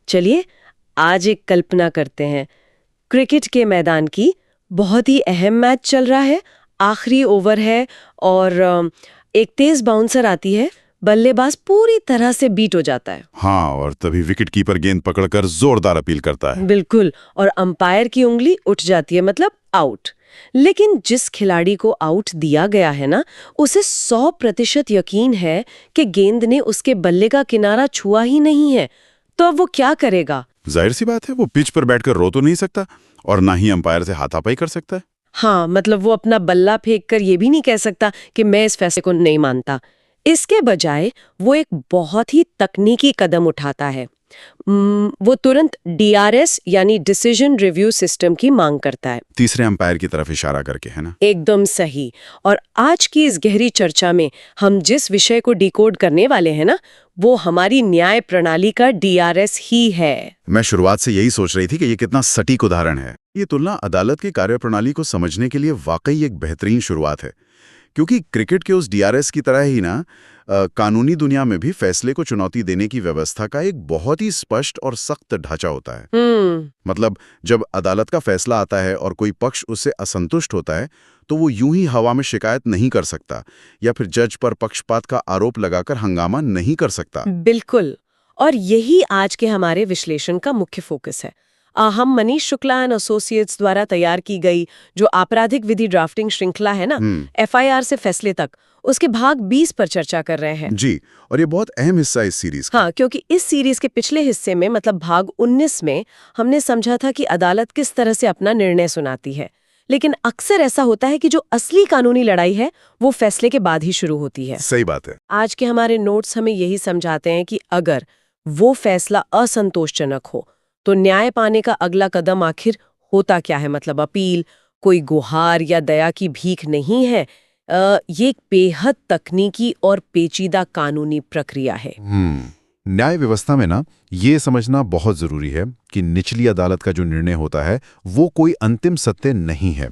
चलिए आज एक कल्पना करते हैं। क्रिकेट के मैदान की बहुत ही अहम मैच चल रहा है, आखिरी ओवर है और एक तेज बाउंसर आती है, बल्लेबाज पूरी तरह से बीट हो जाता है। हाँ, और तभी विकेट कीपर गेंद पकड़कर जोरदार अपील करता है। बिल्कुल, और अंपायर की उंगली उठ जाती है, मतलब आउट। लेकिन जिस खिलाड़ी को आउट दिया गया है ना, उसे 100% यकीन है कि गेंद ने उसके बल्ले का किनारा छुआ ही नहीं है, तो अब वो क्या करेगा? जाहिर सी बात है, वो पिच पर बैठकर रो तो नहीं सकता और ना ही अंपायर से हाथापाई कर सकता है। हाँ, मतलब वो अपना बल्ला फेंक कर ये भी नहीं कह सकता कि मैं इस फैसले को नहीं मानता। इसके बजाय वो एक बहुत ही तकनीकी कदम उठाता है। वो तुरंत DRS यानी डिसीजन रिव्यू सिस्टम की मांग करता है। तीसरे अंपायर की तरफ इशारा करके, है ना? एकदम सही। और आज की इस गहरी चर्चा में हम जिस विषय को डिकोड करने वाले हैं ना, वो हमारी न्याय प्रणाली का DRS ही है। मैं शुरुआत से यही सोच रही थी कि ये कितना सटीक उदाहरण है। ये तुलना अदालत की कार्यप्रणाली को समझने के लिए वाकई एक बेहतरीन शुरुआत है, क्योंकि क्रिकेट के उस DRS की तरह ही ना कानूनी दुनिया में भी फैसले को चुनौती देने की व्यवस्था का एक बहुत ही स्पष्ट और सख्त ढांचा होता है। मतलब जब अदालत का फैसला आता है और कोई पक्ष उससे असंतुष्ट होता है, तो वो यूं ही हवा में शिकायत नहीं कर सकता या फिर जज पर पक्षपात का आरोप लगाकर हंगामा नहीं कर सकता। बिल्कुल, और यही आज के हमारे विश्लेषण का मुख्य फोकस है। हम मनीष शुक्ला एंड एसोसिएट्स द्वारा तैयार की गई जो आपराधिक विधि ड्राफ्टिंग श्रृंखला है ना, FIR से फैसले तक, उसके भाग 20 पर चर्चा कर रहे हैं। जी, और ये बहुत अहम हिस्सा है इस सीरीज का। हाँ, क्योंकि इस सीरीज के पिछले हिस्से में, मतलब भाग 19 में, हमने समझा था कि अदालत किस तरह से अपना निर्णय सुनाती है। लेकिन अक्सर ऐसा होता है कि जो असली कानूनी लड़ाई है वो फैसले के बाद ही शुरू होती है। सही बात है। आज के हमारे नोट्स हमें यही समझाते हैं कि अगर वो फैसला असंतोषजनक हो तो न्याय पाने का अगला कदम आखिर होता क्या है। मतलब अपील कोई गुहार या दया की भीख नहीं है, ये एक बेहद तकनीकी और पेचीदा कानूनी प्रक्रिया है। न्याय व्यवस्था में ना ये समझना बहुत जरूरी है कि निचली अदालत का जो निर्णय होता है वो कोई अंतिम सत्य नहीं है।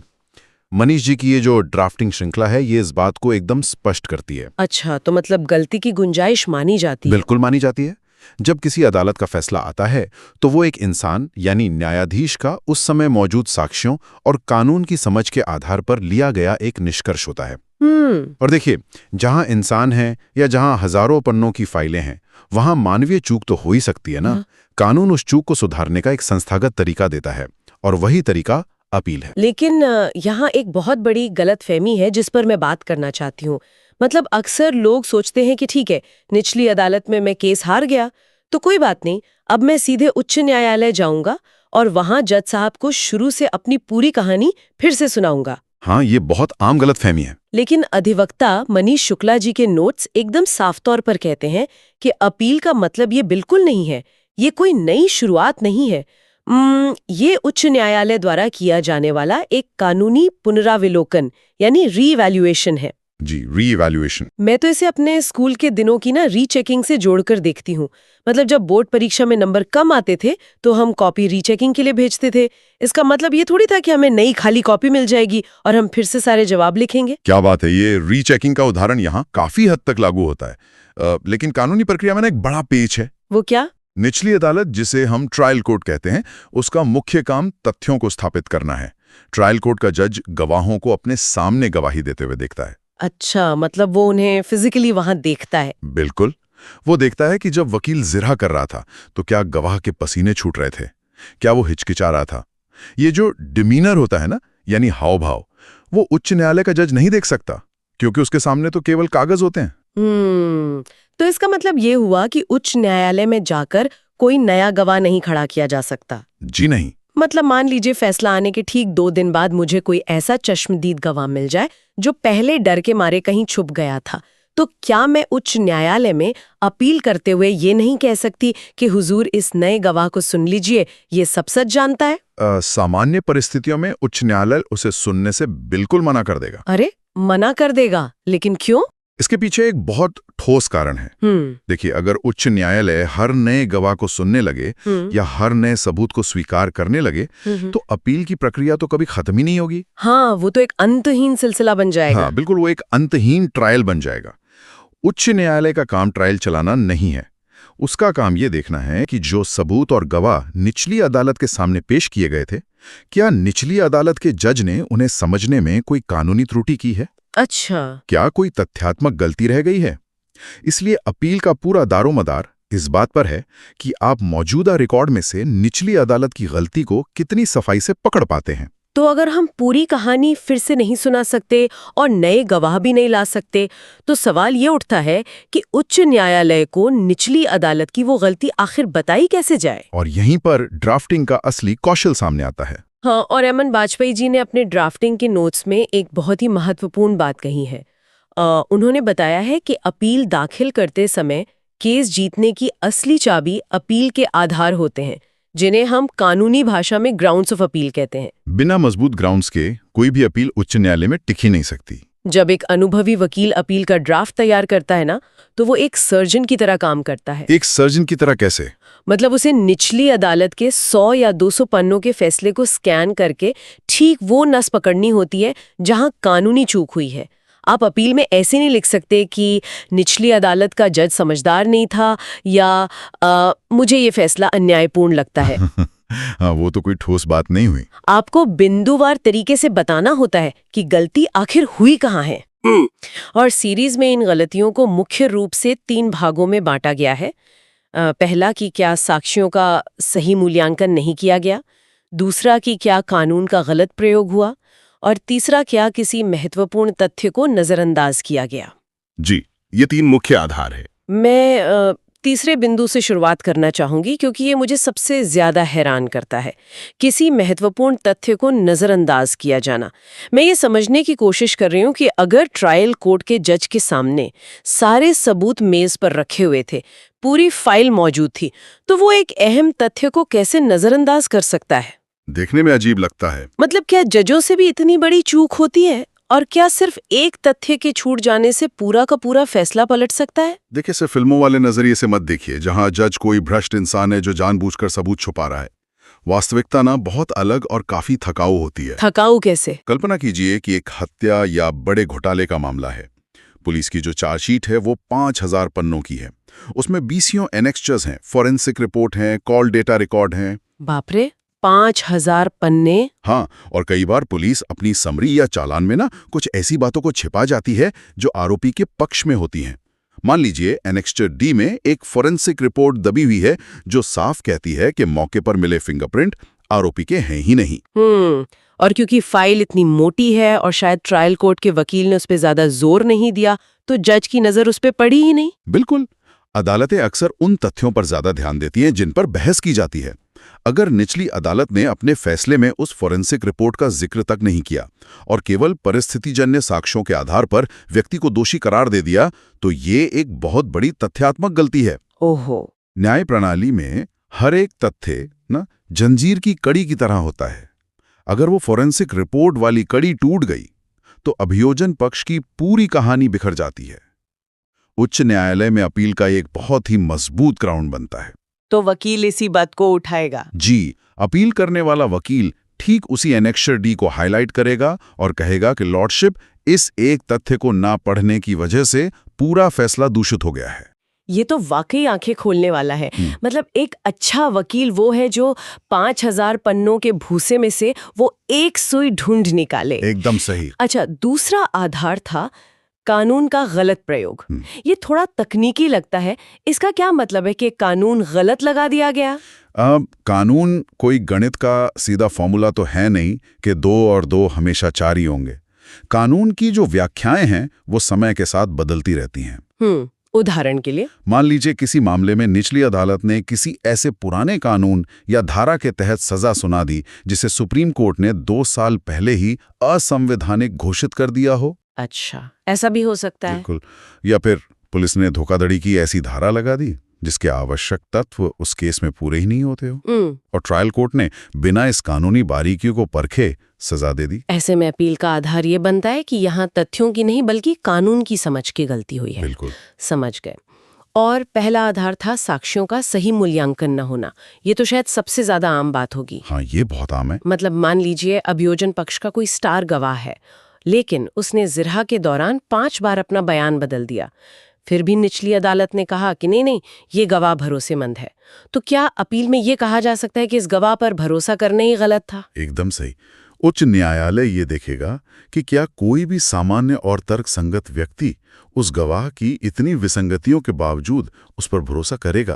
मनीष जी की ये जो ड्राफ्टिंग श्रृंखला है ये इस बात को एकदम स्पष्ट करती है। अच्छा, तो मतलब गलती की गुंजाइश मानी जाती है? बिल्कुल मानी जाती है। जब किसी अदालत का फैसला आता है तो वो एक इंसान यानी न्यायाधीश का उस समय मौजूद साक्ष्यों और कानून की समझ के आधार पर लिया गया एक निष्कर्ष होता है। और देखिए, जहां इंसान है या जहां हजारों पन्नों की फाइलें हैं, वहां मानवीय चूक तो हो ही सकती है ना। कानून उस चूक को सुधारने का एक संस्थागत तरीका देता है और वही तरीका अपील है। लेकिन यहाँ एक बहुत बड़ी गलतफहमी है जिस पर मैं बात करना चाहती हूँ। मतलब अक्सर लोग सोचते हैं कि ठीक है, निचली अदालत में मैं केस हार गया तो कोई बात नहीं, अब मैं सीधे उच्च न्यायालय जाऊंगा और वहां जज साहब को शुरू से अपनी पूरी कहानी फिर से सुनाऊंगा। हाँ, ये बहुत आम गलतफहमी है। लेकिन अधिवक्ता मनीष शुक्ला जी के नोट्स एकदम साफ तौर पर कहते हैं कि अपील का मतलब ये बिल्कुल नहीं है, ये कोई नई शुरुआत नहीं है। ये उच्च न्यायालय द्वारा किया जाने वाला एक कानूनी पुनराविलोकन यानी रीवैल्यूएशन है। जी, रीइवैल्यूएशन। मैं तो इसे अपने स्कूल के दिनों की ना रीचेकिंग से जोड़कर देखती हूँ। मतलब जब बोर्ड परीक्षा में नंबर कम आते थे तो हम कॉपी रीचेकिंग के लिए भेजते थे। इसका मतलब ये थोड़ी था कि हमें नई खाली कॉपी मिल जाएगी और हम फिर से सारे जवाब लिखेंगे। क्या बात है, ये रीचेकिंग का उदाहरण यहाँ काफी हद तक लागू होता है। लेकिन कानूनी प्रक्रिया में ना एक बड़ा पेच है। वो क्या? निचली अदालत, जिसे हम ट्रायल कोर्ट कहते हैं, उसका मुख्य काम तथ्यों को स्थापित करना है। ट्रायल कोर्ट का जज गवाहों को अपने सामने गवाही देते हुए देखता है। अच्छा, मतलब वो उन्हें फिजिकली वहां देखता है? बिल्कुल। वो देखता है कि जब वकील जिरह कर रहा था तो क्या गवाह के पसीने छूट रहे थे, क्या वो हिचकिचा रहा था। ये जो डिमीनर होता है ना, यानी हाव भाव, वो उच्च न्यायालय का जज नहीं देख सकता क्योंकि उसके सामने तो केवल कागज होते हैं। तो इसका मतलब ये हुआ कि उच्च न्यायालय में जाकर कोई नया गवाह नहीं खड़ा किया जा सकता? जी नहीं। मतलब मान लीजिए फैसला आने के ठीक 2 दिन बाद मुझे कोई ऐसा चश्मदीद गवाह मिल जाए जो पहले डर के मारे कहीं छुप गया था, तो क्या मैं उच्च न्यायालय में अपील करते हुए ये नहीं कह सकती कि हुजूर इस नए गवाह को सुन लीजिए, ये सब सच जानता है? सामान्य परिस्थितियों में उच्च न्यायालय उसे सुनने से बिल्कुल मना कर देगा। अरे, मना कर देगा? लेकिन क्यों? इसके पीछे एक बहुत ठोस कारण है। देखिए, अगर उच्च न्यायालय हर नए गवाह को सुनने लगे या हर नए सबूत को स्वीकार करने लगे तो अपील की प्रक्रिया तो कभी खत्म ही नहीं होगी। हाँ, वो तो एक अंतहीन सिलसिला बन जाएगा। हाँ, बिल्कुल, वो एक अंतहीन ट्रायल बन जाएगा। उच्च न्यायालय का काम ट्रायल चलाना नहीं है, उसका काम ये देखना है कि जो सबूत और गवाह निचली अदालत के सामने पेश किए गए थे, क्या निचली अदालत के जज ने उन्हें समझने में कोई कानूनी त्रुटि की है, अच्छा। क्या कोई तथ्यात्मक गलती रह गई है। इसलिए अपील का पूरा दारोमदार इस बात पर है कि आप मौजूदा रिकॉर्ड में से निचली अदालत की गलती को कितनी सफाई से पकड़ पाते हैं। तो अगर हम पूरी कहानी फिर से नहीं सुना सकते और नए गवाह भी नहीं ला सकते, तो सवाल ये उठता है कि उच्च न्यायालय को निचली अदालत की वो गलती आखिर बताई कैसे जाए। और यहीं पर ड्राफ्टिंग का असली कौशल सामने आता है। हाँ, और अमन वाजपेयी जी ने अपने ड्राफ्टिंग के नोट्स में एक बहुत ही महत्वपूर्ण बात कही है। उन्होंने बताया है कि अपील दाखिल करते समय केस जीतने की असली चाबी अपील के आधार होते हैं, जिन्हें हम कानूनी भाषा में ग्राउंड्स ऑफ अपील कहते हैं। बिना मजबूत ग्राउंड्स के कोई भी अपील उच्च न्यायालय में टिक ही नहीं सकती। जब एक अनुभवी वकील अपील का ड्राफ्ट तैयार करता है ना, तो वो एक सर्जन की तरह काम करता है। एक सर्जन की तरह कैसे? मतलब उसे निचली अदालत के 100 या 200 पन्नों के फैसले को स्कैन करके ठीक वो नस पकड़नी होती है जहां कानूनी चूक हुई है। आप अपील में ऐसे नहीं लिख सकते कि निचली अदालत का जज समझदार नहीं था या मुझे ये फैसला अन्यायपूर्ण लगता है। हाँ, वो तो कोई ठोस बात नहीं हुई। आपको बिंदुवार तरीके से बताना होता है कि गलती आखिर हुई कहाँ है। और सीरीज में इन गलतियों को मुख्य रूप से 3 भागों में बांटा गया है। पहला कि क्या साक्ष्यों का सही मूल्यांकन नहीं किया गया, दूसरा कि क्या कानून का गलत प्रयोग हुआ, और तीसरा क्या किसी महत्वपूर्ण तथ्य को नजरअंदाज किया गया। जी, ये 3 मुख्य आधार है। मैं तीसरे बिंदु से शुरुआत करना चाहूंगी क्योंकि ये मुझे सबसे ज्यादा हैरान करता है। किसी महत्वपूर्ण तथ्य को नजरअंदाज किया जाना। मैं ये समझने की कोशिश कर रही हूँ कि अगर ट्रायल कोर्ट के जज के सामने सारे सबूत मेज पर रखे हुए थे, पूरी फाइल मौजूद थी, तो वो एक अहम तथ्य को कैसे नजरअंदाज कर सकता है? देखने में अजीब लगता है। मतलब क्या जजों से भी इतनी बड़ी चूक होती है? और क्या सिर्फ एक तथ्य के छूट जाने से पूरा का पूरा फैसला पलट सकता है? देखिए, सिर्फ फिल्मों वाले नजरिए से मत देखिए, जहां जज कोई भ्रष्ट इंसान है जो जानबूझकर सबूत छुपा रहा है। वास्तविकता ना बहुत अलग और काफी थकाऊ होती है। थकाऊ कैसे? कल्पना कीजिए कि एक हत्या या बड़े घोटाले का मामला है। पुलिस की जो चार्जशीट है वो 5000 पन्नों की है। उसमें 20 एनेक्स्चर्स हैं, फॉरेंसिक रिपोर्ट हैं, कॉल डेटा रिकॉर्ड हैं। बाप रे, 5000 पन्ने? हाँ, और कई बार पुलिस अपनी समरी या चालान में ना कुछ ऐसी बातों को छिपा जाती है जो आरोपी के पक्ष में होती हैं। मान लीजिए एनेक्स्चर डी में एक फॉरेंसिक रिपोर्ट दबी हुई है जो साफ कहती है कि मौके पर मिले फिंगरप्रिंट आरोपी के हैं ही नहीं। और क्योंकि फाइल इतनी मोटी है और शायद ट्रायल कोर्ट के वकील ने उस पर ज्यादा जोर नहीं दिया, तो जज की नजर उस पर पड़ी ही नहीं। बिल्कुल, अदालतें अक्सर उन तथ्यों पर ज्यादा ध्यान देती हैं जिन पर बहस की जाती है। अगर निचली अदालत ने अपने फैसले में उस फॉरेंसिक रिपोर्ट का जिक्र तक नहीं किया और केवल परिस्थितिजन्य साक्ष्यों के आधार पर व्यक्ति को दोषी करार दे दिया, तो ये एक बहुत बड़ी तथ्यात्मक गलती है। ओहो। न्याय प्रणाली में हर एक तथ्य ना जंजीर की कड़ी की तरह होता है। अगर वो फॉरेंसिक रिपोर्ट वाली कड़ी टूट गई तो अभियोजन पक्ष की पूरी कहानी बिखर जाती है। उच्च न्यायालय में अपील का एक बहुत ही मजबूत ग्राउंड बनता है। तो वकील इसी बात को उठाएगा? जी, अपील करने वाला वकील ठीक उसी एनेक्स्चर डी को हाईलाइट करेगा और कहेगा कि लॉर्डशिप, इस एक तथ्य को ना पढ़ने की वजह से पूरा फैसला दूषित हो गया है। ये तो वाकई आंखें खोलने वाला है। मतलब एक अच्छा वकील वो है जो 5000 पन्नों के भूसे में से वो एक सुई ढूंढ निकाले। एकदम सही। अच्छा, दूसरा आधार था कानून का गलत प्रयोग। ये थोड़ा तकनीकी लगता है। इसका क्या मतलब है कि कानून गलत लगा दिया गया? कानून कोई गणित का सीधा फॉर्मूला तो है नहीं कि 2 और 2 हमेशा 4 ही होंगे। कानून की जो व्याख्याएं हैं वो समय के साथ बदलती रहती हैं। उदाहरण के लिए, मान लीजिए किसी मामले में निचली अदालत ने किसी ऐसे पुराने कानून या धारा के तहत सजा सुना दी जिसे सुप्रीम कोर्ट ने 2 साल पहले ही असंवैधानिक घोषित कर दिया हो। अच्छा, ऐसा भी हो सकता है। बिल्कुल। या फिर पुलिस ने धोखाधड़ी की ऐसी धारा लगा दी जिसके आवश्यक तत्व उस केस में पूरे ही नहीं होते हो, और ट्रायल कोर्ट ने बिना इस कानूनी बारीकियों को परखे सजा दे दी। ऐसे में अपील का आधार ये बनता है कि यहाँ तथ्यों की नहीं बल्कि कानून की समझ की गलती हुई है। बिल्कुल, समझ गए। और पहला आधार था साक्ष्यों का सही मूल्यांकन न होना। ये तो शायद सबसे ज्यादा आम बात होगी। हाँ, ये बहुत आम है। मतलब मान लीजिए अभियोजन पक्ष का कोई स्टार गवाह है, लेकिन उसने जिरहा के दौरान 5 बार अपना बयान बदल दिया। फिर भी निचली अदालत ने कहा कि नहीं, ये गवाह भरोसेमंद है। तो क्या अपील में ये कहा जा सकता है कि इस गवाह पर भरोसा करना ही गलत था? एकदम सही। उच्च न्यायालय ये देखेगा कि क्या कोई भी सामान्य और तर्कसंगत व्यक्ति उस गवाह की इतनी विसंगतियों के बावजूद उस पर भरोसा करेगा।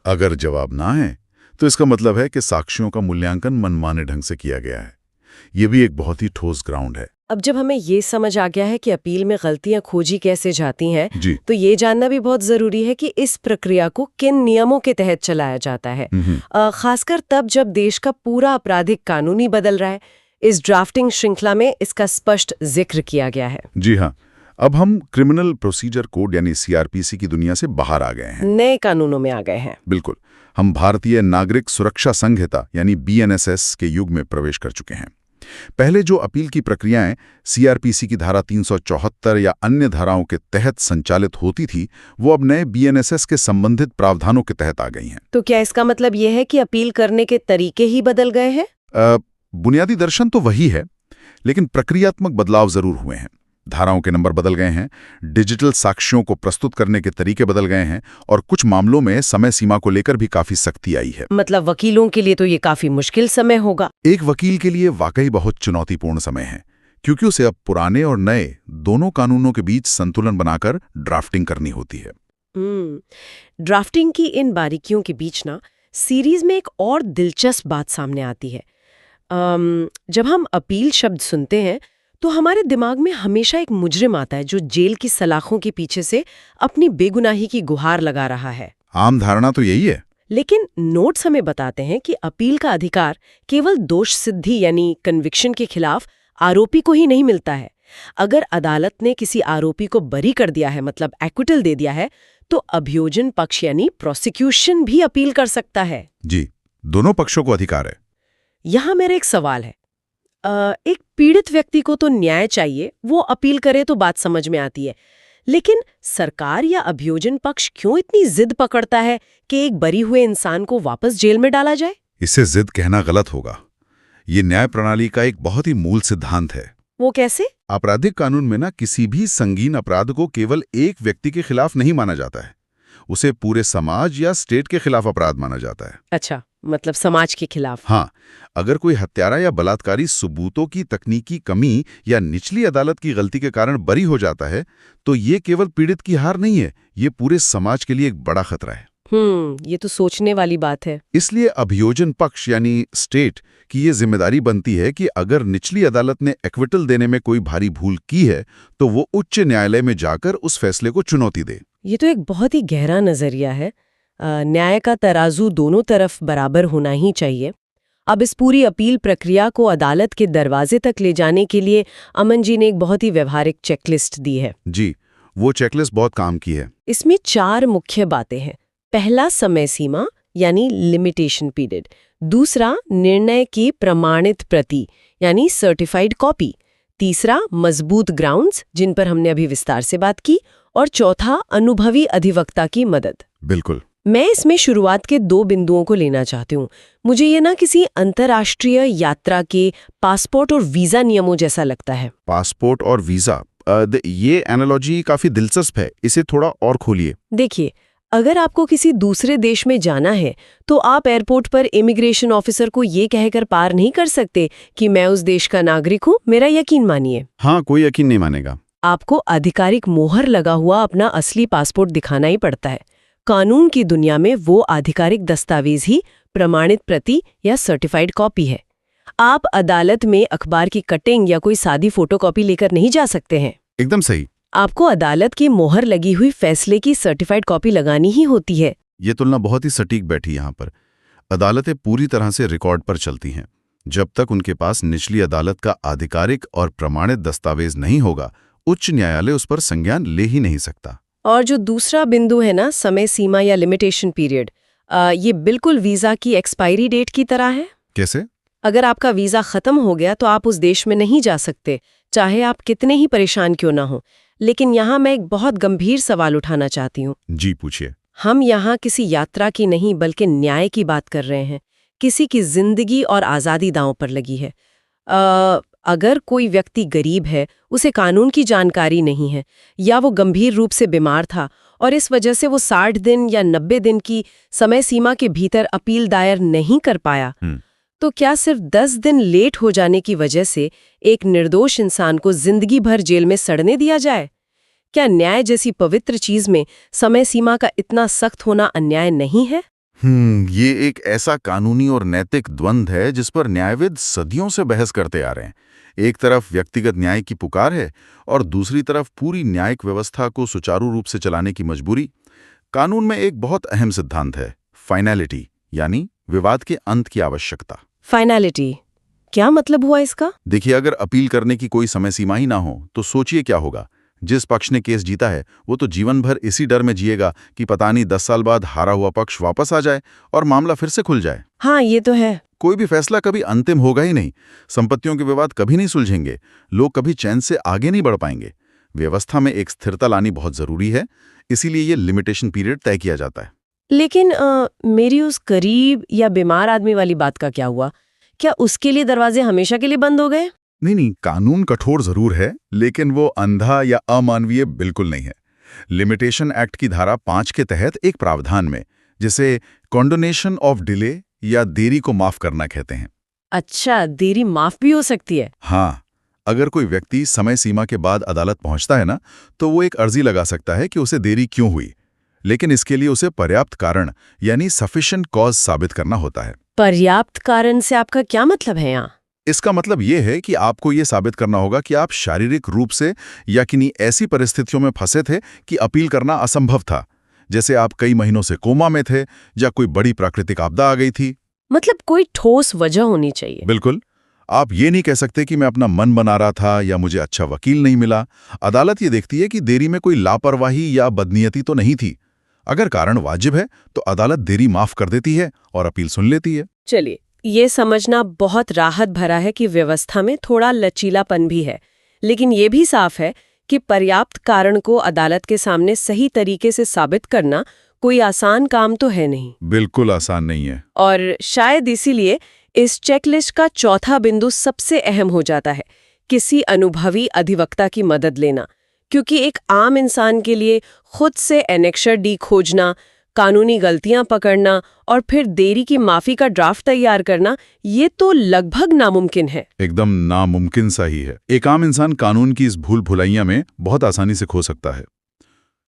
अगर जवाब ना है तो इसका मतलब है कि साक्ष्यों का मूल्यांकन मनमाने ढंग से किया गया है। ये भी एक बहुत ही ठोस ग्राउंड है। अब जब हमें ये समझ आ गया है कि अपील में गलतियां खोजी कैसे जाती हैं, जी। तो ये जानना भी बहुत जरूरी है कि इस प्रक्रिया को किन नियमों के तहत चलाया जाता है, खासकर तब जब देश का पूरा आपराधिक कानून ही बदल रहा है। इस ड्राफ्टिंग श्रृंखला में इसका स्पष्ट जिक्र किया गया है। जी हाँ, अब हम क्रिमिनल प्रोसीजर कोड यानी सीआरपीसी की दुनिया से बाहर आ गए हैं, नए कानूनों में आ गए हैं। बिल्कुल, हम भारतीय नागरिक सुरक्षा संहिता यानी बीएनएसएस के युग में प्रवेश कर चुके हैं। पहले जो अपील की प्रक्रियाएं सीआरपीसी की धारा 374 या अन्य धाराओं के तहत संचालित होती थी, वो अब नए बीएनएसएस के संबंधित प्रावधानों के तहत आ गई हैं। तो क्या इसका मतलब यह है कि अपील करने के तरीके ही बदल गए हैं? बुनियादी दर्शन तो वही है, लेकिन प्रक्रियात्मक बदलाव जरूर हुए हैं। धाराओं के नंबर बदल गए हैं, डिजिटल साक्ष्यों को प्रस्तुत करने के तरीके बदल गए हैं और कुछ मामलों में समय सीमा को लेकर भी काफी सख्ती आई है। मतलब वकीलों के लिए तो ये काफी मुश्किल समय होगा। एक वकील के लिए वाकई बहुत चुनौतीपूर्ण समय है, क्योंकि उसे अब पुराने और नए दोनों कानूनों के बीच संतुलन बनाकर ड्राफ्टिंग करनी होती है। ड्राफ्टिंग की इन बारीकियों के बीच ना सीरीज में एक और दिलचस्प बात सामने आती है। जब हम अपील शब्द सुनते हैं तो हमारे दिमाग में हमेशा एक मुजरिम आता है जो जेल की सलाखों के पीछे से अपनी बेगुनाही की गुहार लगा रहा है। आम धारणा तो यही है, लेकिन नोट्स हमें बताते हैं कि अपील का अधिकार केवल दोष सिद्धि यानी कन्विक्शन के खिलाफ आरोपी को ही नहीं मिलता है। अगर अदालत ने किसी आरोपी को बरी कर दिया है, मतलब एक्विटल दे दिया है, तो अभियोजन पक्ष यानी प्रोसिक्यूशन भी अपील कर सकता है। जी, दोनों पक्षों को अधिकार है। यहाँ मेरा एक सवाल है। एक पीड़ित व्यक्ति को तो न्याय चाहिए, वो अपील करे तो बात समझ में आती है, लेकिन सरकार या अभियोजन पक्ष क्यों इतनी जिद पकड़ता है कि एक बरी हुए इंसान को वापस जेल में डाला जाए? इसे जिद कहना गलत होगा। ये न्याय प्रणाली का एक बहुत ही मूल सिद्धांत है। वो कैसे? आपराधिक कानून में ना किसी भी संगीन अपराध को केवल एक व्यक्ति के खिलाफ नहीं माना जाता है, उसे पूरे समाज या स्टेट के खिलाफ अपराध माना जाता है। अच्छा, मतलब समाज के खिलाफ। हाँ, अगर कोई हत्यारा या बलात्कारी सबूतों की तकनीकी कमी या निचली अदालत की गलती के कारण बरी हो जाता है, तो ये केवल पीड़ित की हार नहीं है, ये पूरे समाज के लिए एक बड़ा खतरा है। ये तो सोचने वाली बात है। इसलिए अभियोजन पक्ष यानी स्टेट की ये जिम्मेदारी बनती है कि अगर निचली अदालत ने एक्विटल देने में कोई भारी भूल की है, तो वो उच्च न्यायालय में जाकर उस फैसले को चुनौती दे। ये तो एक बहुत ही गहरा नजरिया है। न्याय का तराजू दोनों तरफ बराबर होना ही चाहिए। अब इस पूरी अपील प्रक्रिया को अदालत के दरवाजे तक ले जाने के लिए अमन जी ने एक बहुत ही व्यवहारिक चेकलिस्ट दी है। जी, वो चेकलिस्ट बहुत काम की है। इसमें 4 मुख्य बातें हैं। पहला, समय सीमा यानी लिमिटेशन पीरियड। दूसरा, निर्णय की प्रमाणित प्रति यानी सर्टिफाइड कॉपी। तीसरा, मजबूत ग्राउंड्स जिन पर हमने अभी विस्तार से बात की। और चौथा, अनुभवी अधिवक्ता की मदद। बिल्कुल। मैं इसमें शुरुआत के 2 बिंदुओं को लेना चाहती हूँ। मुझे ये ना किसी अंतर्राष्ट्रीय यात्रा के पासपोर्ट और वीजा नियमों जैसा लगता है। पासपोर्ट और वीजा, ये एनालॉजी काफी दिलचस्प है, इसे थोड़ा और खोलिए। देखिए, अगर आपको किसी दूसरे देश में जाना है तो आप एयरपोर्ट पर इमिग्रेशन ऑफिसर को ये कहकर पार नहीं कर सकते कि मैं उस देश का नागरिक हूँ, मेरा यकीन मानिए। हाँ, कोई यकीन नहीं मानेगा। आपको आधिकारिक मोहर लगा हुआ अपना असली पासपोर्ट दिखाना ही पड़ता है। कानून की दुनिया में वो आधिकारिक दस्तावेज ही प्रमाणित प्रति या सर्टिफाइड कॉपी है। आप अदालत में अखबार की कटिंग या कोई सादी फोटोकॉपी लेकर नहीं जा सकते हैं। एकदम सही। आपको अदालत की मोहर लगी हुई फैसले की सर्टिफाइड कॉपी लगानी ही होती है। ये तुलना बहुत ही सटीक बैठी यहाँ पर। अदालतें पूरी तरह से रिकॉर्ड पर चलती हैं। जब तक उनके पास निचली अदालत का आधिकारिक और प्रमाणित दस्तावेज नहीं होगा, उच्च न्यायालय उस पर संज्ञान ले ही नहीं सकता। और जो दूसरा बिंदु है ना, समय सीमा या लिमिटेशन पीरियड, ये बिल्कुल वीजा की एक्सपायरी डेट की तरह है। कैसे? अगर आपका वीजा खत्म हो गया तो आप उस देश में नहीं जा सकते, चाहे आप कितने ही परेशान क्यों ना हो। लेकिन यहाँ मैं एक बहुत गंभीर सवाल उठाना चाहती हूँ। जी, पूछिए। हम यहाँ किसी यात्रा की नहीं बल्कि न्याय की बात कर रहे हैं। किसी की जिंदगी और आज़ादी दांव पर लगी है। अगर कोई व्यक्ति गरीब है, उसे कानून की जानकारी नहीं है, या वो गंभीर रूप से बीमार था और इस वजह से वो 60 दिन या 90 दिन की समय सीमा के भीतर अपील दायर नहीं कर पाया, तो क्या सिर्फ 10 दिन लेट हो जाने की वजह से एक निर्दोष इंसान को जिंदगी भर जेल में सड़ने दिया जाए? क्या न्याय जैसी पवित्र चीज में समय सीमा का इतना सख्त होना अन्याय नहीं है? ये एक ऐसा कानूनी और नैतिक द्वंद्व है जिस पर न्यायविद सदियों से बहस करते आ रहे हैं। एक तरफ व्यक्तिगत न्याय की पुकार है और दूसरी तरफ पूरी न्यायिक व्यवस्था को सुचारू रूप से चलाने की मजबूरी। कानून में एक बहुत अहम सिद्धांत है, फाइनैलिटी, यानी विवाद के अंत की आवश्यकता। फाइनैलिटी क्या मतलब हुआ इसका? देखिए, अगर अपील करने की कोई समय सीमा ही ना हो तो सोचिए क्या होगा। जिस पक्ष ने केस जीता है वो तो जीवन भर इसी डर में जिएगा कि पता नहीं 10 साल बाद हारा हुआ पक्ष वापस आ जाए और मामला फिर से खुल जाए। हाँ, ये तो है। कोई भी फैसला कभी अंतिम होगा ही नहीं। संपत्तियों के विवाद कभी नहीं सुलझेंगे, लोग कभी चैन से आगे नहीं बढ़ पाएंगे। व्यवस्था में एक स्थिरता लानी बहुत जरूरी है, इसीलिए ये लिमिटेशन पीरियड तय किया जाता है। लेकिन मेरी उस गरीब या बीमार आदमी वाली बात का क्या हुआ? क्या उसके लिए दरवाजे हमेशा के लिए बंद हो गए? नहीं, कानून कठोर जरूर है, लेकिन वो अंधा या अमानवीय बिल्कुल नहीं है। लिमिटेशन एक्ट की धारा 5 के तहत एक प्रावधान में, जिसे कॉन्डोनेशन ऑफ डिले या देरी को माफ करना कहते हैं। अच्छा, देरी माफ भी हो सकती है? हाँ, अगर कोई व्यक्ति समय सीमा के बाद अदालत पहुंचता है ना, तो वो एक अर्जी लगा सकता है कि उसे देरी क्यों हुई, लेकिन इसके लिए उसे पर्याप्त कारण यानी सफिशिएंट कॉज साबित करना होता है। पर्याप्त कारण से आपका क्या मतलब है यहाँ? इसका मतलब ये है कि आपको ये साबित करना होगा कि आप शारीरिक रूप से या किन्हीं ऐसी परिस्थितियों में फंसे थे कि अपील करना असंभव था, जैसे आप कई महीनों से कोमा में थे या कोई बड़ी प्राकृतिक आपदा आ गई थी। मतलब कोई ठोस वजह होनी चाहिए। बिल्कुल। आप ये नहीं कह सकते कि मैं अपना मन बना रहा था या मुझे अच्छा वकील नहीं मिला। अदालत ये देखती है कि देरी में कोई लापरवाही या बदनीयती तो नहीं थी। अगर कारण वाजिब है तो अदालत देरी माफ कर देती है और अपील सुन लेती है। चलिए, ये समझना बहुत राहत भरा है कि व्यवस्था में थोड़ा लचीलापन भी है, लेकिन ये भी साफ है कि पर्याप्त कारण को अदालत के सामने सही तरीके से साबित करना कोई आसान काम तो है नहीं। बिल्कुल आसान नहीं है। और शायद इसीलिए इस चेकलिस्ट का चौथा बिंदु सबसे अहम हो जाता है, किसी अनुभवी अधिवक्ता की मदद लेना, क्योंकि एक आम इंसान के लिए खुद से एनेक्शर डी खोजना, कानूनी गलतियां पकड़ना और फिर देरी की माफी का ड्राफ्ट तैयार करना, ये तो लगभग नामुमकिन है। एकदम नामुमकिन सा ही है। एक आम इंसान कानून की इस भूल भुलैया में बहुत आसानी से खो सकता है।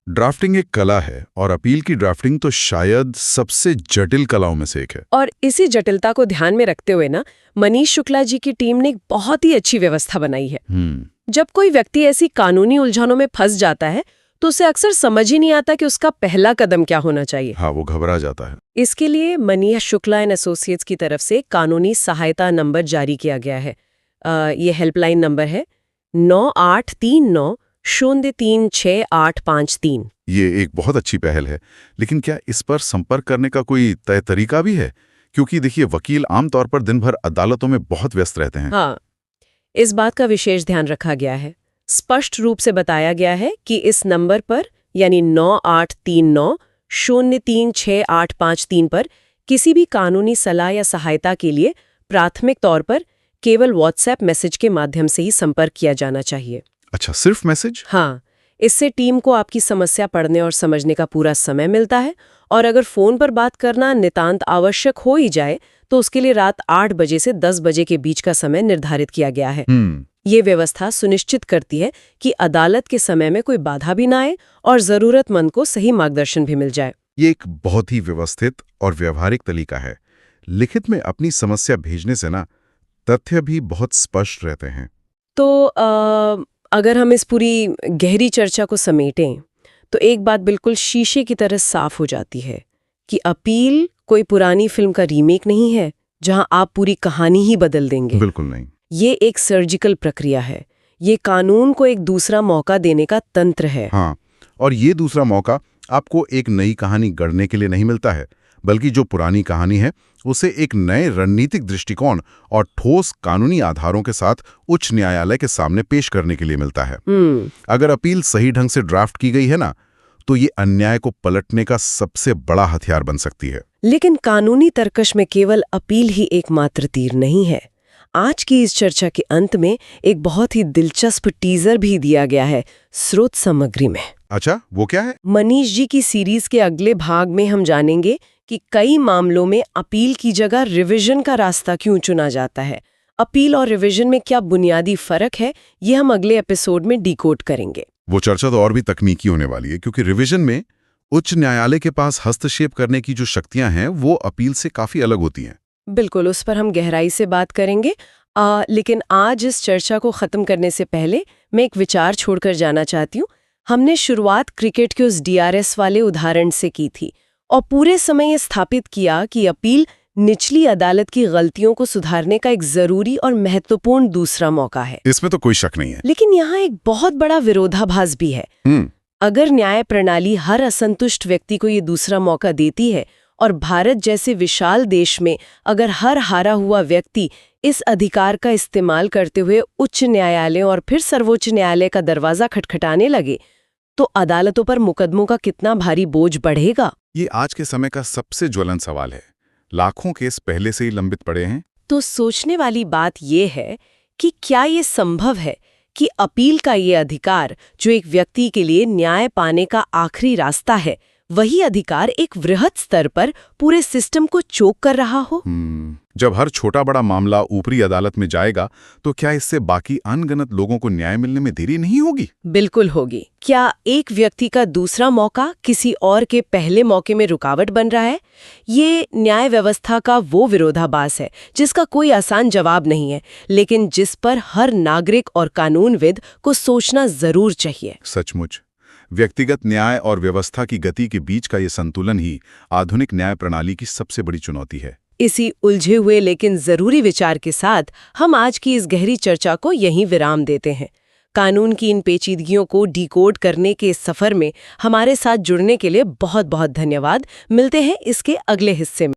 ड्राफ्टिंग एक कला है और अपील की ड्राफ्टिंग तो शायद सबसे जटिल कलाओं में से एक है। और इसी जटिलता को ध्यान में रखते हुए ना, मनीष शुक्ला जी की टीम ने एक बहुत ही अच्छी व्यवस्था बनाई है। जब कोई व्यक्ति ऐसी कानूनी उलझनों में फंस जाता है तो उसे अक्सर समझ ही नहीं आता कि उसका पहला कदम क्या होना चाहिए। हाँ, वो घबरा जाता है। इसके लिए मनीष शुक्ला एंड एसोसिएट्स की तरफ से कानूनी सहायता नंबर जारी किया गया है। ये हेल्पलाइन नंबर है 9839036853। ये एक बहुत अच्छी पहल है, लेकिन क्या इस पर संपर्क करने का कोई तय तरीका भी है? क्योंकि देखिए, वकील आमतौर पर दिन भर अदालतों में बहुत व्यस्त रहते हैं। हाँ, इस बात का विशेष ध्यान रखा गया है। स्पष्ट रूप से बताया गया है कि इस नंबर पर यानी 9839036853 पर किसी भी कानूनी सलाह या सहायता के लिए प्राथमिक तौर पर केवल व्हाट्सएप मैसेज के माध्यम से ही संपर्क किया जाना चाहिए। अच्छा, सिर्फ मैसेज? हाँ, इससे टीम को आपकी समस्या पढ़ने और समझने का पूरा समय मिलता है, और अगर फोन पर बात करना नितांत आवश्यक हो ही जाए तो उसके लिए रात 8 बजे से 10 बजे के बीच का समय निर्धारित किया गया है। ये व्यवस्था सुनिश्चित करती है कि अदालत के समय में कोई बाधा भी ना आए और जरूरतमंद को सही मार्गदर्शन भी मिल जाए। ये एक बहुत ही व्यवस्थित और व्यवहारिक तरीका है। लिखित में अपनी समस्या भेजने से ना तथ्य भी बहुत स्पष्ट रहते हैं। तो अगर हम इस पूरी गहरी चर्चा को समेटें तो एक बात बिल्कुल शीशे की तरह साफ हो जाती है कि अपील कोई पुरानी फिल्म का रीमेक नहीं है जहां आप पूरी कहानी ही बदल देंगे। बिल्कुल नहीं। ये एक सर्जिकल प्रक्रिया है। ये कानून को एक दूसरा मौका देने का तंत्र है। हाँ, और ये दूसरा मौका आपको एक नई कहानी गढ़ने के लिए नहीं मिलता है, बल्कि जो पुरानी कहानी है उसे एक नए रणनीतिक दृष्टिकोण और ठोस कानूनी आधारों के साथ उच्च न्यायालय के सामने पेश करने के लिए मिलता है। अगर अपील सही ढंग से ड्राफ्ट की गई है ना, तो ये अन्याय को पलटने का सबसे बड़ा हथियार बन सकती है। लेकिन कानूनी तर्कश में केवल अपील ही एकमात्र तीर नहीं है। आज की इस चर्चा के अंत में एक बहुत ही दिलचस्प टीजर भी दिया गया है स्रोत सामग्री में। अच्छा, वो क्या है? मनीष जी की सीरीज के अगले भाग में हम जानेंगे कि कई मामलों में अपील की जगह रिवीजन का रास्ता क्यों चुना जाता है। अपील और रिवीजन में क्या बुनियादी फर्क है, ये हम अगले एपिसोड में डिकोड करेंगे। वो चर्चा तो और भी तकनीकी होने वाली है, क्योंकि रिवीजन में उच्च न्यायालय के पास हस्तक्षेप करने की जो शक्तियां हैं वो अपील से काफी अलग होती हैं। बिल्कुल, उस पर हम गहराई से बात करेंगे। लेकिन आज इस चर्चा को खत्म करने से पहले मैं एक विचार छोड़कर जाना चाहती हूँ। हमने शुरुआत क्रिकेट के उस डीआरएस वाले उदाहरण से की थी और पूरे समय ये स्थापित किया कि अपील निचली अदालत की गलतियों को सुधारने का एक जरूरी और महत्वपूर्ण दूसरा मौका है। इसमें तो कोई शक नहीं है। लेकिन यहाँ एक बहुत बड़ा विरोधाभास भी है। अगर न्याय प्रणाली हर असंतुष्ट व्यक्ति को ये दूसरा मौका देती है और भारत जैसे विशाल देश में अगर हर हारा हुआ व्यक्ति इस अधिकार का इस्तेमाल करते हुए उच्च न्यायालय और फिर सर्वोच्च न्यायालय का दरवाजा खटखटाने लगे, तो अदालतों पर मुकदमों का कितना भारी बोझ बढ़ेगा। ये आज के समय का सबसे ज्वलंत सवाल है। लाखों केस पहले से ही लंबित पड़े हैं। तो सोचने वाली बात ये है कि क्या ये संभव है कि अपील का ये अधिकार, जो एक व्यक्ति के लिए न्याय पाने का आखिरी रास्ता है, वही अधिकार एक वृहत स्तर पर पूरे सिस्टम को चोक कर रहा हो। जब हर छोटा बड़ा मामला ऊपरी अदालत में जाएगा, तो क्या इससे बाकी अनगिनत लोगों को न्याय मिलने में देरी नहीं होगी? बिल्कुल होगी। क्या एक व्यक्ति का दूसरा मौका किसी और के पहले मौके में रुकावट बन रहा है? ये न्याय व्यवस्था का वो विरोधाभास है जिसका कोई आसान जवाब नहीं है, लेकिन जिस पर हर नागरिक और कानूनविद को सोचना जरूर चाहिए। सचमुच व्यक्तिगत न्याय और व्यवस्था की गति के बीच का ये संतुलन ही आधुनिक न्याय प्रणाली की सबसे बड़ी चुनौती है। इसी उलझे हुए लेकिन जरूरी विचार के साथ हम आज की इस गहरी चर्चा को यहीं विराम देते हैं। कानून की इन पेचीदगियों को डिकोड करने के इस सफर में हमारे साथ जुड़ने के लिए बहुत बहुत धन्यवाद। मिलते हैं इसके अगले हिस्से में।